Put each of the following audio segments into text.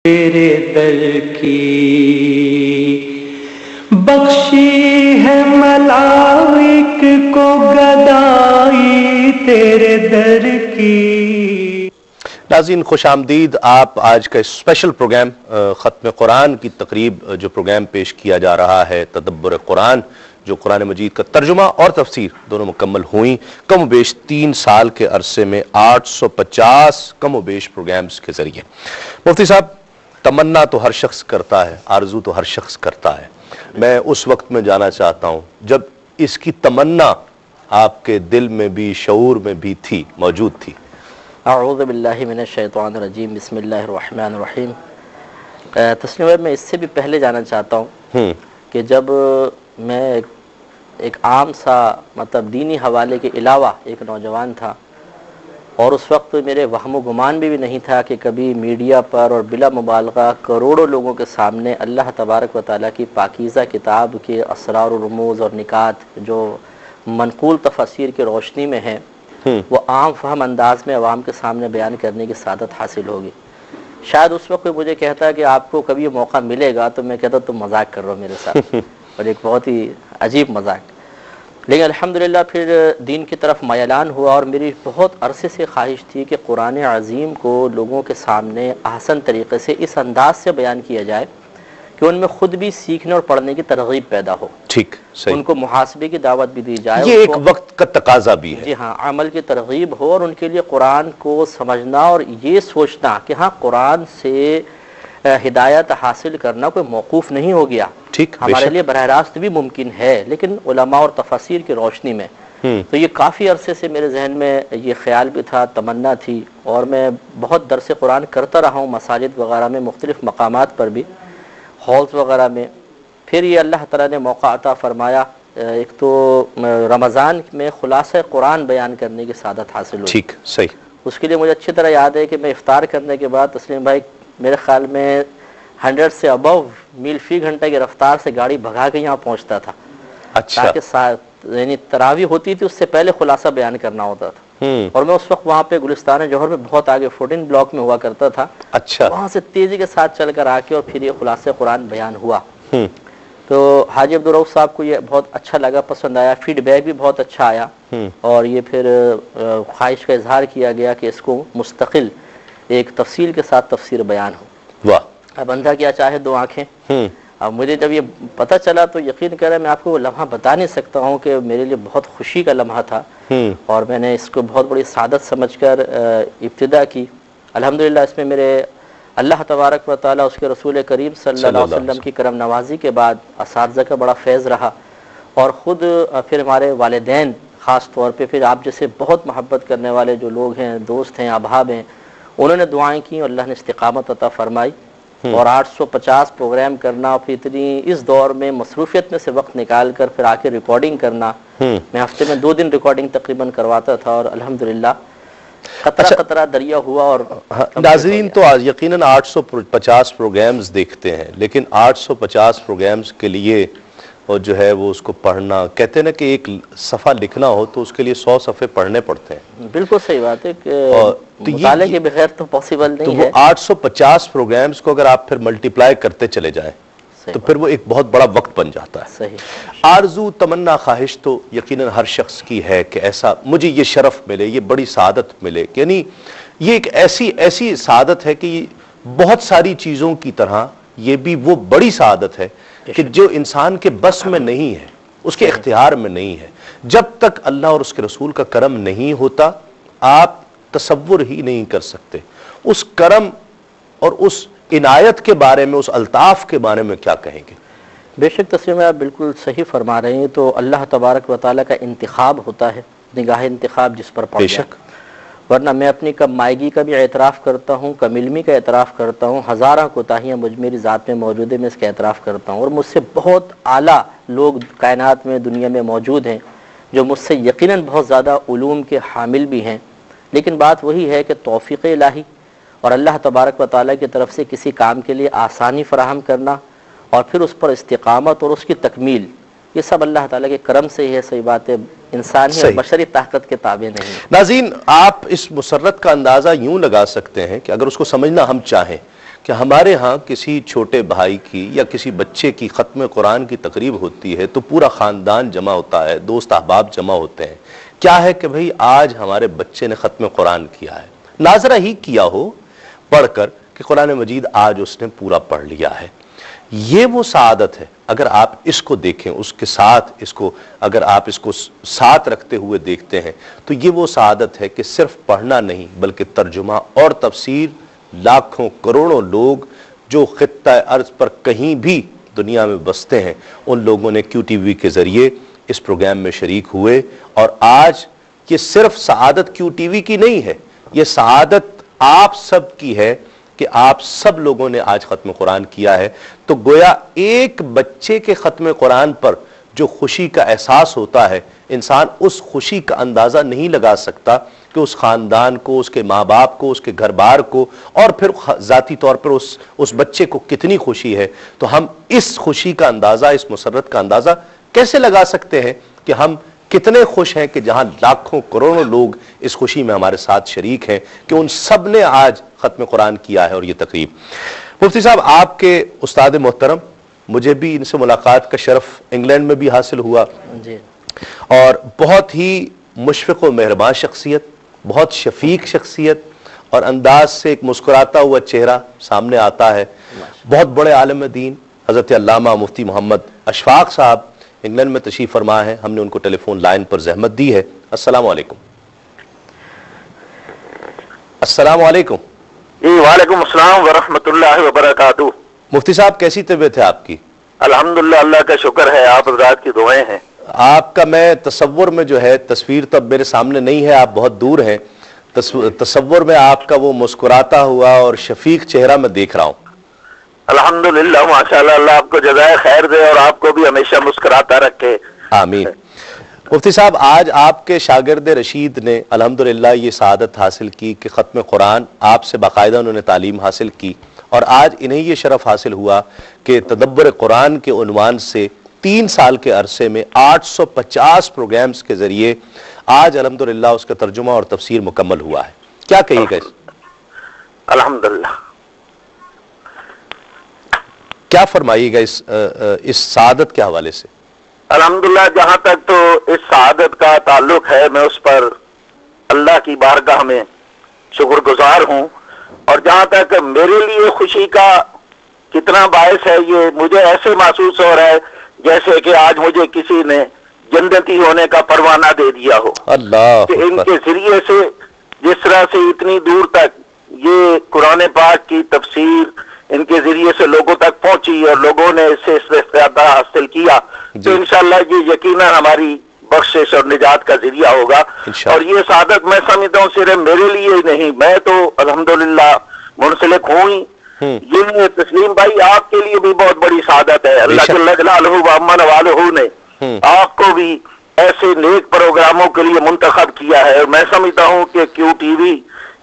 تیرے در کی بخشی ہے ملائک کو گدائی تیرے در کی۔ ناظرین خوش آمدید، آپ آج کا اسپیشل پروگرام ختم قرآن کی تقریب جو پروگرام پیش کیا جا رہا ہے تدبر قرآن، جو قرآن مجید کا ترجمہ اور تفسیر دونوں مکمل ہوئیں کم و بیش 3 سال کے عرصے میں 850 کم و بیش پروگرامز کے ذریعے۔ مفتی صاحب، تمنا تو ہر شخص کرتا ہے، آرزو تو ہر شخص کرتا ہے، میں اس وقت میں جانا چاہتا ہوں جب اس کی تمنا آپ کے دل میں بھی شعور میں بھی تھی، موجود تھی۔ اعوذ باللہ من الشیطان الرجیم، بسم اللہ الرحمن الرحیم۔ تسلیم بھائی، میں اس سے بھی پہلے جانا چاہتا ہوں کہ جب میں ایک عام سا مطلب دینی حوالے کے علاوہ ایک نوجوان تھا، اور اس وقت میرے وہم و گمان بھی نہیں تھا کہ کبھی میڈیا پر اور بلا مبالغہ کروڑوں لوگوں کے سامنے اللہ تبارک و تعالیٰ کی پاکیزہ کتاب کے اسرار و رموز اور نکات جو منقول تفاسیر کی روشنی میں ہیں وہ عام فہم انداز میں عوام کے سامنے بیان کرنے کی سعادت حاصل ہوگی۔ شاید اس وقت کوئی مجھے کہتا ہے کہ آپ کو کبھی یہ موقع ملے گا تو میں کہتا تم مذاق کر رہے ہو میرے ساتھ، اور ایک بہت ہی عجیب مذاق۔ لیکن الحمدللہ پھر دین کی طرف میلان ہوا، اور میری بہت عرصے سے خواہش تھی کہ قرآن عظیم کو لوگوں کے سامنے احسن طریقے سے اس انداز سے بیان کیا جائے کہ ان میں خود بھی سیکھنے اور پڑھنے کی ترغیب پیدا ہو، ٹھیک، صحیح، ان کو محاسبے کی دعوت بھی دی جائے، یہ ایک وقت کا تقاضا بھی ہے، جی ہاں، عمل کی ترغیب ہو، اور ان کے لیے قرآن کو سمجھنا اور یہ سوچنا کہ ہاں قرآن سے ہدایت حاصل کرنا کوئی موقوف نہیں ہو گیا، ٹھیک، ہمارے لیے براہ راست بھی ممکن ہے، لیکن علماء اور تفاسیر کی روشنی میں۔ تو یہ کافی عرصے سے میرے ذہن میں یہ خیال بھی تھا، تمنا تھی، اور میں بہت درس قرآن کرتا رہا ہوں مساجد وغیرہ میں، مختلف مقامات پر بھی، ہالز وغیرہ میں۔ پھر یہ اللہ تعالیٰ نے موقع عطا فرمایا، ایک تو رمضان میں خلاصہ قرآن بیان کرنے کی سعادت حاصل ہوئی، ٹھیک، صحیح، اس کے لیے مجھے اچھی طرح یاد ہے کہ میں افطار کرنے کے بعد تسلیم بھائی میرے خیال میں 100 سے ابو میل فی گھنٹہ کی رفتار سے گاڑی بھگا کے یہاں پہنچتا تھا، اچھا، تاکہ یعنی تراویح ہوتی تھی اس سے پہلے خلاصہ بیان کرنا ہوتا تھا، اور میں اس وقت وہاں پہ گلستان جوہر میں بہت آگے 14 بلاک میں ہوا کرتا تھا، اچھا، وہاں سے تیزی کے ساتھ چل کر آ کے اور پھر یہ خلاصہ قرآن بیان ہوا۔ تو حاجی عبدالرؤف صاحب کو یہ بہت اچھا لگا، پسند آیا، فیڈ بیک بھی بہت اچھا آیا، اور یہ پھر خواہش کا اظہار کیا گیا کہ اس کو مستقل ایک تفصیل کے ساتھ تفسیر بیان ہو۔ واہ، اب بندہ کیا چاہے دو آنکھیں۔ اب مجھے جب یہ پتہ چلا تو یقین کریں میں آپ کو وہ لمحہ بتا نہیں سکتا ہوں کہ میرے لیے بہت خوشی کا لمحہ تھا، اور میں نے اس کو بہت بڑی سعادت سمجھ کر ابتدا کی۔ الحمدللہ اس میں میرے اللہ تبارک و تعالیٰ اس کے رسول کریم صلی اللہ علیہ وسلم کی کرم نوازی کے بعد اساتذہ کا بڑا فیض رہا، اور خود پھر ہمارے والدین خاص طور پہ، پھر آپ جیسے بہت محبت کرنے والے جو لوگ ہیں، دوست ہیں، احباب ہیں، انہوں نے دعائیں کی اور اللہ نے استقامت عطا فرمائی، اور 850 پروگرام کرنا، پھر اتنی اس دور میں مصروفیت میں سے وقت نکال کر پھر آ کے ریکارڈنگ کرنا، میں ہفتے میں 2 دن ریکارڈنگ تقریباً کرواتا تھا، اور الحمدللہ قطرہ قطرہ دریا ہوا۔ اور ناظرین تو یقیناً 850 پروگرامز دیکھتے ہیں، لیکن 850 پروگرامز کے لیے اور جو ہے وہ اس کو پڑھنا، کہتے ہیں نا کہ ایک صفحہ لکھنا ہو تو اس کے لیے 100 صفحے پڑھنے پڑتے ہیں۔ بالکل صحیح بات ہے کہ مطالعے کے بغیر تو پاسبل نہیں ہے۔ تو وہ 850 پروگرامز کو اگر آپ پھر ملٹیپلائی کرتے چلے جائیں تو پھر وہ ایک بہت بڑا وقت بن جاتا ہے۔ صحیح، آرزو، تمنا، خواہش تو یقیناً ہر شخص کی ہے کہ ایسا مجھے یہ شرف ملے، یہ بڑی سعادت ملے، یعنی یہ ایک ایسی سعادت ہے کہ بہت ساری چیزوں کی طرح یہ بھی وہ بڑی سعادت ہے کہ جو انسان کے بس میں نہیں ہے، اس کے اختیار میں نہیں ہے۔ جب تک اللہ اور اس کے رسول کا کرم نہیں ہوتا آپ تصور ہی نہیں کر سکتے اس کرم اور اس عنایت کے بارے میں، اس الطاف کے بارے میں کیا کہیں گے؟ بے شک تسلیم آپ بالکل صحیح فرما رہے ہیں۔ تو اللہ تبارک و تعالیٰ کا انتخاب ہوتا ہے، نگاہ انتخاب جس پر پڑ بے جائے۔ شک، ورنہ میں اپنی کم مائگی کا بھی اعتراف کرتا ہوں، کم علمی کا اعتراف کرتا ہوں، ہزارہ کوتاہیاں مجھ میری ذات میں موجود ہیں، میں اس کا اعتراف کرتا ہوں، اور مجھ سے بہت اعلیٰ لوگ کائنات میں، دنیا میں موجود ہیں جو مجھ سے یقیناً بہت زیادہ علوم کے حامل بھی ہیں، لیکن بات وہی ہے کہ توفیق الہی اور اللہ تبارک و تعالیٰ کی طرف سے کسی کام کے لیے آسانی فراہم کرنا، اور پھر اس پر استقامت اور اس کی تکمیل، یہ سب اللہ تعالیٰ کے کرم سے ہی ہے۔ صحیح بات ہے، انسانی اور بشری طاقت کے تابع نہیں۔ ناظرین، آپ اس مسرت کا اندازہ یوں لگا سکتے ہیں کہ اگر اس کو سمجھنا ہم چاہیں کہ ہمارے ہاں کسی چھوٹے بھائی کی یا کسی بچے کی ختم قرآن کی تقریب ہوتی ہے تو پورا خاندان جمع ہوتا ہے، دوست احباب جمع ہوتے ہیں. کیا ہے کہ بھئی آج ہمارے بچے نے ختم قرآن کیا ہے، ناظرہ ہی کیا ہو پڑھ کر کہ قرآن مجید آج اس نے پورا پڑھ لیا ہے. یہ وہ سعادت ہے. اگر آپ اس کو دیکھیں، اس کے ساتھ اس کو اگر آپ اس کو ساتھ رکھتے ہوئے دیکھتے ہیں تو یہ وہ سعادت ہے کہ صرف پڑھنا نہیں بلکہ ترجمہ اور تفسیر لاکھوں کروڑوں لوگ جو خطہ ارض پر کہیں بھی دنیا میں بستے ہیں ان لوگوں نے کیو ٹی وی کے ذریعے اس پروگرام میں شریک ہوئے. اور آج یہ صرف سعادت کیو ٹی وی کی نہیں ہے، یہ سعادت آپ سب کی ہے کہ آپ سب لوگوں نے آج ختم قرآن کیا ہے. تو گویا ایک بچے کے ختم قرآن پر جو خوشی کا احساس ہوتا ہے، انسان اس خوشی کا اندازہ نہیں لگا سکتا کہ اس خاندان کو، اس کے ماں باپ کو، اس کے گھر بار کو، اور پھر ذاتی طور پر اس بچے کو کتنی خوشی ہے. تو ہم اس خوشی کا اندازہ، اس مسرت کا اندازہ کیسے لگا سکتے ہیں کہ ہم کتنے خوش ہیں کہ جہاں لاکھوں کروڑوں لوگ اس خوشی میں ہمارے ساتھ شریک ہیں کہ ان سب نے آج ختم قرآن کیا ہے. اور یہ تقریب مفتی صاحب آپ کے استاد محترم، مجھے بھی ان سے ملاقات کا شرف انگلینڈ میں بھی حاصل ہوا جی، اور بہت ہی مشفق و مہربان شخصیت، بہت شفیق شخصیت، اور انداز سے ایک مسکراتا ہوا چہرہ سامنے آتا ہے. بہت بڑے عالم دین حضرت علامہ مفتی محمد اشفاق صاحب انگلینڈ میں تشریف فرما ہے. ہم نے ان کو ٹیلی فون لائن پر زحمت دی ہے. السلام علیکم. السلام علیکم. جی وعلیکم السلام ورحمۃ اللہ وبرکاتہ. مفتی صاحب کیسی طبیعت ہے آپ کی؟ الحمدللہ اللہ کا شکر ہے، آپ حضرات کی دعائیں ہیں. آپ کا میں تصور میں جو ہے، تصویر تو اب میرے سامنے نہیں ہے، آپ بہت دور ہیں، تصور میں آپ کا وہ مسکراتا ہوا اور شفیق چہرہ میں دیکھ رہا ہوں. الحمدللہ ماشاءاللہ، اللہ آپ کو جزائے خیر دے اور آپ کو بھی ہمیشہ مسکراتا رکھے. آمین. مفتی صاحب آج آپ کے شاگرد رشید نے الحمدللہ یہ سعادت حاصل کی کہ ختم قرآن آپ سے باقاعدہ انہوں نے تعلیم حاصل کی، اور آج انہیں یہ شرف حاصل ہوا کہ تدبر قرآن کے عنوان سے 3 سال کے عرصے میں 850 پروگرامز کے ذریعے آج الحمدللہ اس کا ترجمہ اور تفسیر مکمل ہوا ہے. کیا کہیے گا؟ الحمدللہ کیا فرمائیے گا اس سعادت کے حوالے سے؟ الحمدللہ جہاں تک تو اس سعادت کا تعلق ہے، میں اس پر اللہ کی بارگاہ میں شکر گزار ہوں. اور جہاں تک میرے لیے خوشی کا کتنا باعث ہے، یہ مجھے ایسے محسوس ہو رہا ہے جیسے کہ آج مجھے کسی نے جنتی ہونے کا پروانہ دے دیا ہو. اللہ کہ ان کے ذریعے سے جس طرح سے اتنی دور تک یہ قرآن پاک کی تفسیر ان کے ذریعے سے لوگوں تک پہنچی اور لوگوں نے اس سے استفادہ حاصل کیا، تو انشاءاللہ یہ یقیناً ہماری بخشش اور نجات کا ذریعہ ہوگا. اور یہ سعادت میں سمجھتا ہوں صرف میرے لیے ہی نہیں، میں تو الحمدللہ منسلک ہوں ہی. یہ تسلیم بھائی آپ کے لیے بھی بہت بڑی سعادت ہے. اللہ جل جلالہ و عمن والہ نے آپ کو بھی ایسے نیک پروگراموں کے لیے منتخب کیا ہے. اور میں سمجھتا ہوں کہ کیو ٹی وی،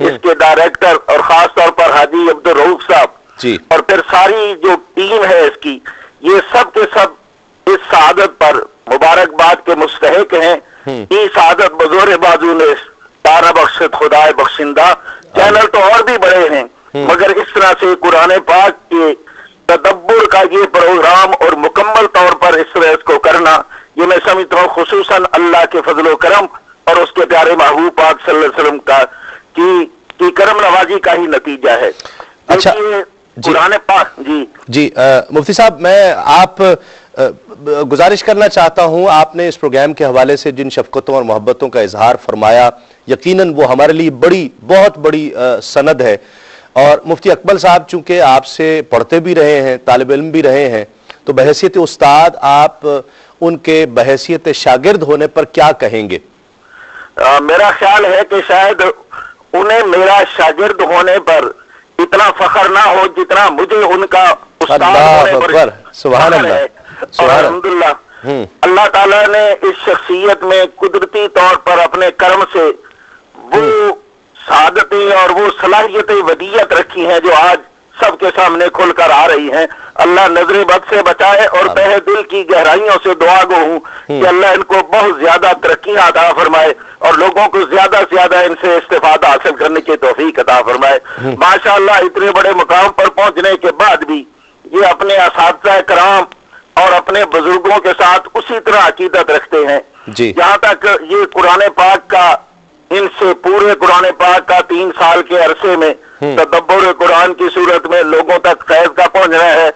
اس کے ڈائریکٹر اور خاص طور پر حاجی عبدالرؤوف صاحب اور پھر ساری جو ٹیم ہے اس کی، یہ سب کے سب اس سعادت پر مبارکباد کے مستحق ہیں. یہ سعادت بزور بازو نے تارا بخشت خدا بخشندہ. چینل تو اور بھی بڑے ہیں، مگر اس طرح سے قرآن پاک کے تدبر کا یہ پروگرام اور مکمل طور پر اس طرح اس کو کرنا، یہ میں سمجھتا ہوں خصوصاً اللہ کے فضل و کرم اور اس کے پیارے محبوب پاک صلی اللہ علیہ وسلم کا کی کرم نوازی کا ہی نتیجہ ہے. اچھا قرآن پاک جی مفتی صاحب، میں آپ گزارش کرنا چاہتا ہوں، آپ نے اس پروگرام کے حوالے سے جن شفقتوں اور محبتوں کا اظہار فرمایا، یقیناً وہ ہمارے لیے بہت بڑی سند ہے. اور مفتی اکمل صاحب چونکہ آپ سے پڑھتے بھی رہے ہیں، طالب علم بھی رہے ہیں، تو بحیثیت استاد آپ ان کے بحیثیت شاگرد ہونے پر کیا کہیں گے؟ میرا خیال ہے کہ شاید انہیں میرا شاگرد ہونے پر اتنا فخر نہ ہو جتنا مجھے ان کا استاد ہونے پر. سبحان اللہ. اور الحمدللہ اللہ تعالیٰ نے اس شخصیت میں قدرتی طور پر اپنے کرم سے وہ سعادتیں اور وہ صلاحیتیں ودیت رکھی ہیں جو آج سب کے سامنے کھل کر آ رہی ہیں. اللہ نظر بد سے بچائے، اور تہ دل کی گہرائیوں سے دعا گو ہوں کہ اللہ ان کو بہت زیادہ ترقیاں عطا فرمائے اور لوگوں کو زیادہ سے زیادہ ان سے استفادہ حاصل کرنے کی توفیق عطا فرمائے۔ ماشاءاللہ اتنے بڑے مقام پر پہنچنے کے بعد بھی یہ اپنے اساتذہ کرام اور اپنے بزرگوں کے ساتھ اسی طرح عقیدت رکھتے ہیں جی جہاں تک یہ قرآن پاک کا، ان سے پورے قرآن پاک کا 3 سال کے عرصے میں تدبر قرآن کی صورت میں لوگوں تک فیض کا پہنچنا ہے۔